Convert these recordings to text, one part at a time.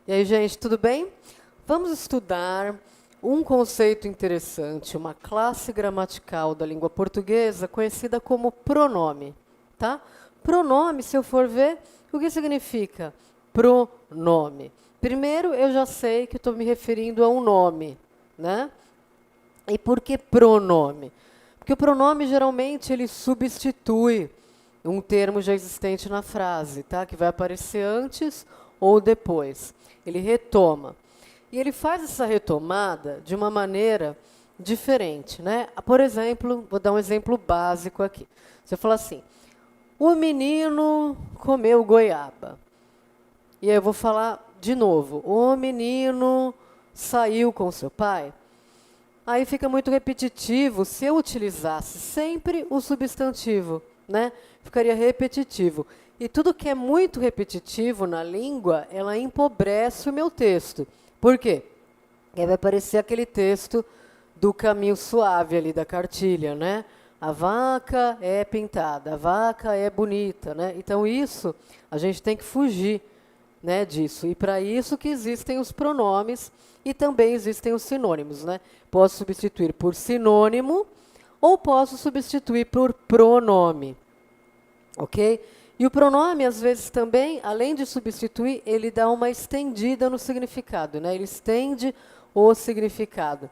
E aí, gente, tudo bem? Vamos estudar um conceito interessante, uma classe gramatical da língua portuguesa conhecida como pronome, tá? Pronome, se eu for ver, o que significa pronome? Primeiro, eu já sei que estou me referindo a um nome, né? E por que pronome? Porque o pronome, geralmente, ele substitui um termo já existente na frase, tá? Que vai aparecer antes ou depois. Ele retoma. E ele faz essa retomada de uma maneira diferente, né? Por exemplo, vou dar um exemplo básico aqui. Você fala assim, o menino comeu goiaba. E aí eu vou falar de novo, o menino saiu com seu pai. Aí fica muito repetitivo se eu utilizasse sempre o substantivo, né? Ficaria repetitivo. E tudo que é muito repetitivo na língua, ela empobrece o meu texto. Por quê? Aí vai aparecer aquele texto do caminho suave ali da cartilha, né? A vaca é pintada, a vaca é bonita, né? Então isso a gente tem que fugir, né, disso. E para isso que existem os pronomes e também existem os sinônimos, né? Posso substituir por sinônimo ou posso substituir por pronome, ok? E o pronome, às vezes, também, além de substituir, ele dá uma estendida no significado, né? Ele estende o significado.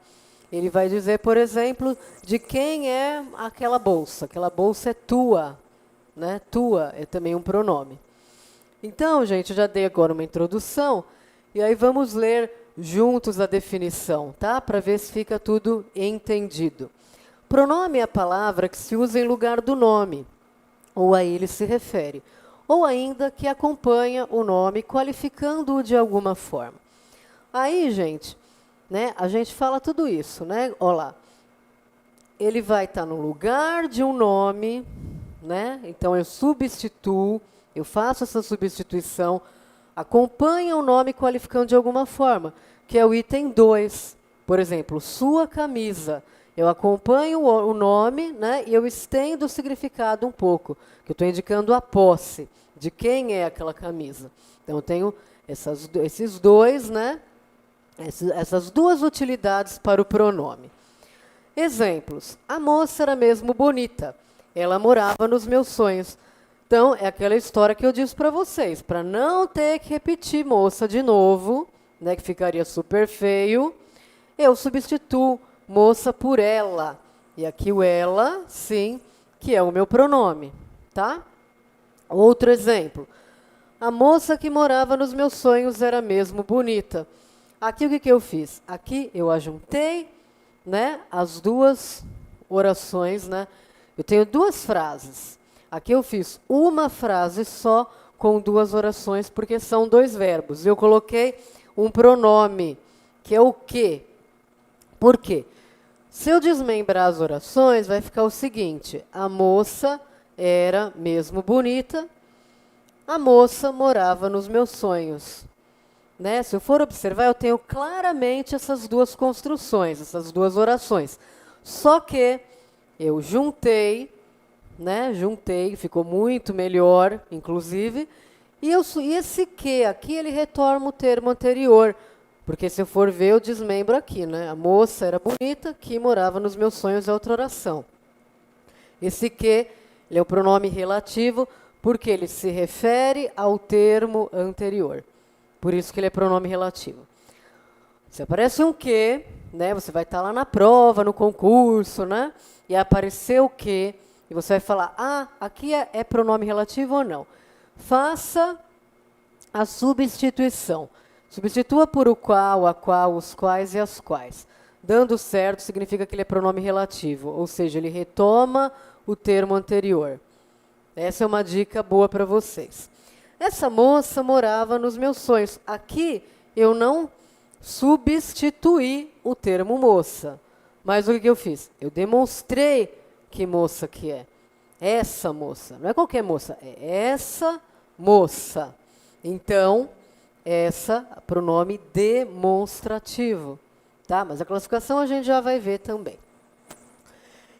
Ele vai dizer, por exemplo, de quem é aquela bolsa. Aquela bolsa é tua, né? Tua é também um pronome. Então, gente, eu já dei agora uma introdução, e aí vamos ler juntos a definição, tá? Para ver se fica tudo entendido. Pronome é a palavra que se usa em lugar do nome, ou a ele se refere, ou ainda que acompanha o nome, qualificando-o de alguma forma. Aí, gente, né, a gente fala tudo isso, né? Olha lá. Ele vai estar no lugar de um nome, né? Então eu substituo, eu faço essa substituição, acompanha o nome qualificando de alguma forma, que é o item 2. Por exemplo, sua camisa. Eu acompanho o nome, né, e eu estendo o significado um pouco, que eu estou indicando a posse, de quem é aquela camisa. Então, eu tenho esses dois, né, essas duas utilidades para o pronome. Exemplos. A moça era mesmo bonita. Ela morava nos meus sonhos. Então, é aquela história que eu disse para vocês, para não ter que repetir moça de novo, né, que ficaria super feio, eu substituo moça por ela. E aqui o ela, sim, que é o meu pronome, tá? Outro exemplo. A moça que morava nos meus sonhos era mesmo bonita. Aqui o que eu fiz? Aqui eu ajuntei, né, as duas orações, né? Eu tenho duas frases. Aqui eu fiz uma frase só com duas orações, porque são dois verbos. Eu coloquei um pronome, que é o que. Por quê? Se eu desmembrar as orações, vai ficar o seguinte, a moça era mesmo bonita, a moça morava nos meus sonhos. Né? Se eu for observar, eu tenho claramente essas duas construções, essas duas orações. Só que eu juntei, né? Juntei, ficou muito melhor, inclusive, e esse que aqui, ele retorna o termo anterior, porque se eu for ver, eu desmembro aqui, né? A moça era bonita, que morava nos meus sonhos, é outra oração. Esse que, ele é o pronome relativo, porque ele se refere ao termo anterior. Por isso que ele é pronome relativo. Se aparece um que, né? Você vai estar lá na prova, no concurso, né? E aparecer o que, e você vai falar, ah, aqui é pronome relativo ou não? Faça a substituição. Substitua por o qual, a qual, os quais e as quais. Dando certo significa que ele é pronome relativo, ou seja, ele retoma o termo anterior. Essa é uma dica boa para vocês. Essa moça morava nos meus sonhos. Aqui eu não substituí o termo moça. Mas o que eu fiz? Eu demonstrei que moça que é. Essa moça. Não é qualquer moça, é essa moça. Então, essa, pronome demonstrativo. Tá? Mas a classificação a gente já vai ver também.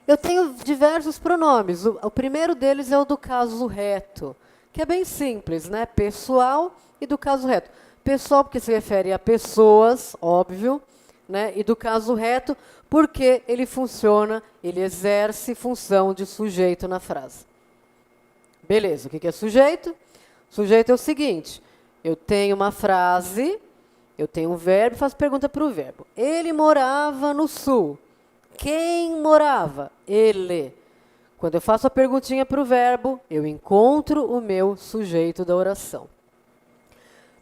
Eu tenho diversos pronomes. O primeiro deles é o do caso reto, que é bem simples, né? Pessoal e do caso reto. pessoal, porque se refere a pessoas, óbvio, né? E do caso reto, porque ele funciona, ele exerce função de sujeito na frase. Beleza, o que é sujeito? Sujeito é o seguinte, eu tenho uma frase, eu tenho um verbo, faço pergunta para o verbo. Ele morava no sul. Quem morava? Ele. Quando eu faço a perguntinha para o verbo, eu encontro o meu sujeito da oração.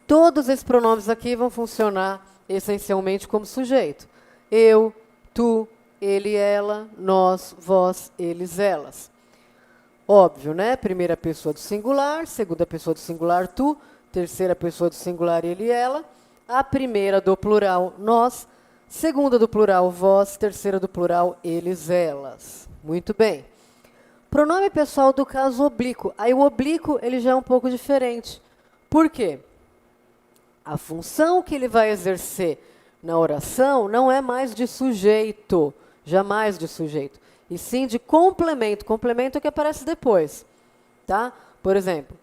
Todos esses pronomes aqui vão funcionar essencialmente como sujeito. Eu, tu, ele, ela, nós, vós, eles, elas. Óbvio, né? Primeira pessoa do singular, segunda pessoa do singular, tu, terceira pessoa do singular, ele, ela. A primeira do plural, nós. Segunda do plural, vós. Terceira do plural, eles, elas. Muito bem. Pronome pessoal do caso oblíquo. Aí o oblíquo ele já é um pouco diferente. Por quê? A função que ele vai exercer na oração não é mais de sujeito, jamais de sujeito, e sim de complemento. Complemento é o que aparece depois. Tá? Por exemplo,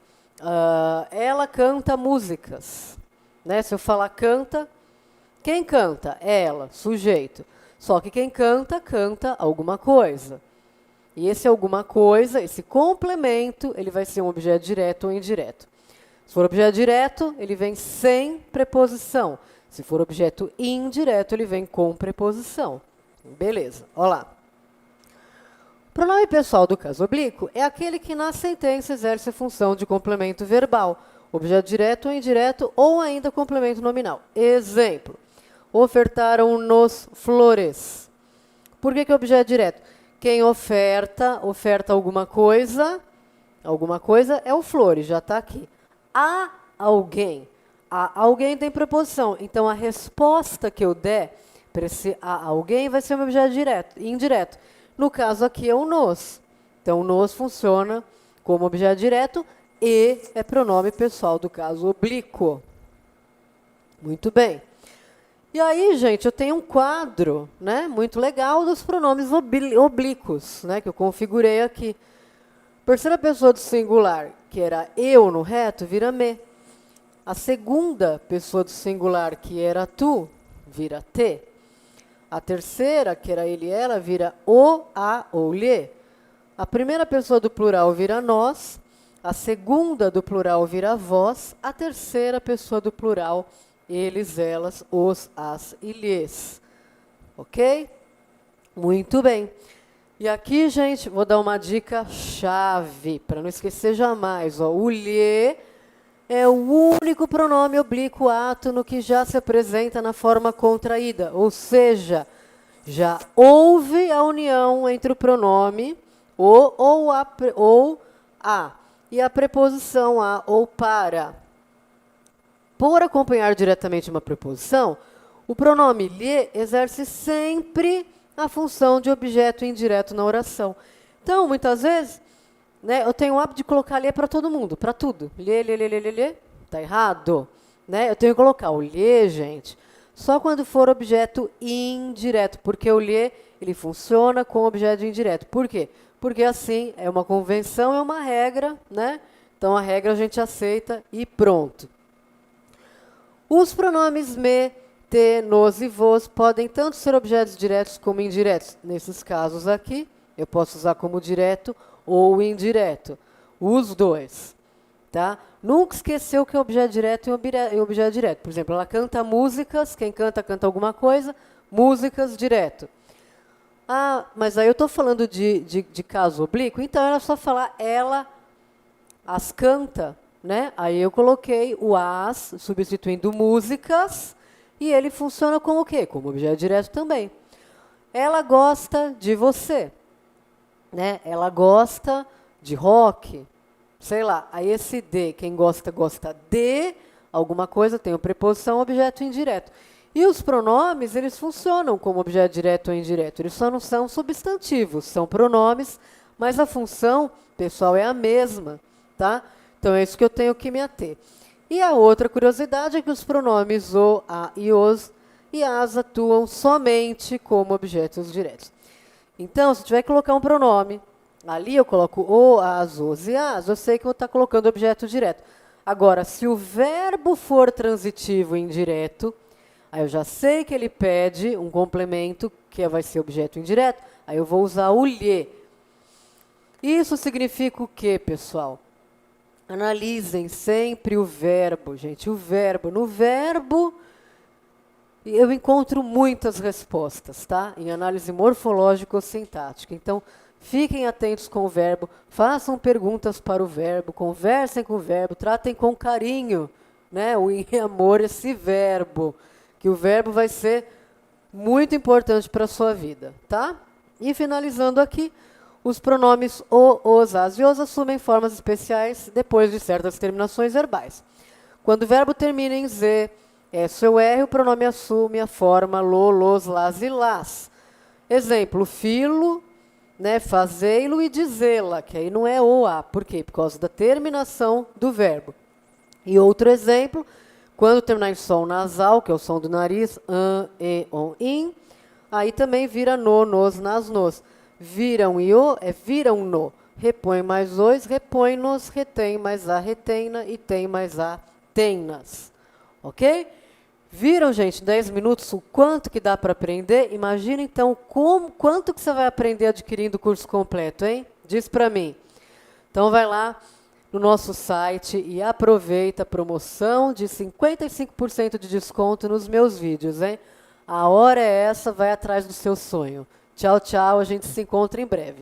ela canta músicas. Né? Se eu falar canta, quem canta? Ela, sujeito. Só que quem canta, canta alguma coisa. E esse alguma coisa, esse complemento, ele vai ser um objeto direto ou indireto. Se for objeto direto, ele vem sem preposição. Se for objeto indireto, ele vem com preposição. Beleza, olha lá. Pronome pessoal do caso oblíquo é aquele que na sentença exerce a função de complemento verbal, objeto direto ou indireto, ou ainda complemento nominal. Exemplo, ofertaram-nos flores. Por que é objeto direto? Quem oferta alguma coisa é o flores, já está aqui. A alguém tem preposição, então a resposta que eu der para esse a alguém vai ser um objeto direto, indireto. No caso aqui é o nos. Então, o nos funciona como objeto direto e é pronome pessoal do caso oblíquo. Muito bem. E aí, gente, eu tenho um quadro, né, muito legal dos pronomes oblíquos, né, que eu configurei aqui. Terceira pessoa do singular, que era eu no reto, vira me. A segunda pessoa do singular, que era tu, vira te. A terceira, que era ele e ela, vira o, a ou lhe. A primeira pessoa do plural vira nós. A segunda do plural vira vós. A terceira pessoa do plural, eles, elas, os, as e lhes. Ok? Muito bem. E aqui, gente, vou dar uma dica chave, para não esquecer jamais. Ó, o lhe é o único pronome oblíquo átono que já se apresenta na forma contraída, ou seja, já houve a união entre o pronome o ou a e a preposição a ou para. Por acompanhar diretamente uma preposição, o pronome lhe exerce sempre a função de objeto indireto na oração. Então, muitas vezes, né, eu tenho o hábito de colocar lhe para todo mundo, para tudo. Lhe. Está errado. Né? Eu tenho que colocar o lhe, gente, só quando for objeto indireto, porque o lhe ele funciona com objeto indireto. Por quê? Porque assim é uma convenção, é uma regra, né? Então a regra a gente aceita e pronto. Os pronomes me, te, nos e vos podem tanto ser objetos diretos como indiretos. Nesses casos aqui, eu posso usar como direto ou indireto. Os dois. Tá? Nunca esqueceu que é objeto direto e objeto direto. Por exemplo, ela canta músicas, quem canta, canta alguma coisa, músicas direto. Ah, mas aí eu estou falando de caso oblíquo, então era só falar ela as canta, né? Aí eu coloquei o as, substituindo músicas, e ele funciona como o quê? Como objeto direto também. Ela gosta de você, né? Ela gosta de rock, sei lá. Aí esse de, quem gosta, gosta de alguma coisa, tem o preposição, objeto indireto. E os pronomes, eles funcionam como objeto direto ou indireto. Eles só não são substantivos, são pronomes, mas a função, pessoal, é a mesma, tá? Então, é isso que eu tenho que me ater. E a outra curiosidade é que os pronomes o, a e os e as atuam somente como objetos diretos. Então, se tiver que colocar um pronome, ali eu coloco o, as, os e as, eu sei que eu vou estar colocando objeto direto. Agora, se o verbo for transitivo e indireto, aí eu já sei que ele pede um complemento, que vai ser objeto indireto, aí eu vou usar o lhe. Isso significa o quê, pessoal? Analisem sempre o verbo, gente. O verbo. No verbo, eu encontro muitas respostas, tá? Em análise morfológico-sintática. Então, fiquem atentos com o verbo, façam perguntas para o verbo, conversem com o verbo, tratem com carinho, né, em amor esse verbo, que o verbo vai ser muito importante para a sua vida, tá? E finalizando aqui, os pronomes o, os, as e os assumem formas especiais depois de certas terminações verbais. Quando o verbo termina em z, s ou r, o pronome assume a forma lo, los, las e las. Exemplo, filo, né, fazei-lo e dizê-la, que aí não é o, a. Por quê? Por causa da terminação do verbo. E outro exemplo, quando terminar em som nasal, que é o som do nariz, an, e, on, in, aí também vira no, nos, nas, nos. Viram e o é viram no. Repõe mais os, repõe nos, retém mais a, retena e tem mais a, tennas. Ok? Viram, gente, 10 minutos, o quanto que dá para aprender? Imagina, então, quanto que você vai aprender adquirindo o curso completo, hein? Diz para mim. Então, vai lá no nosso site e aproveita a promoção de 55% de desconto nos meus vídeos, hein? A hora é essa, vai atrás do seu sonho. Tchau, tchau, a gente se encontra em breve.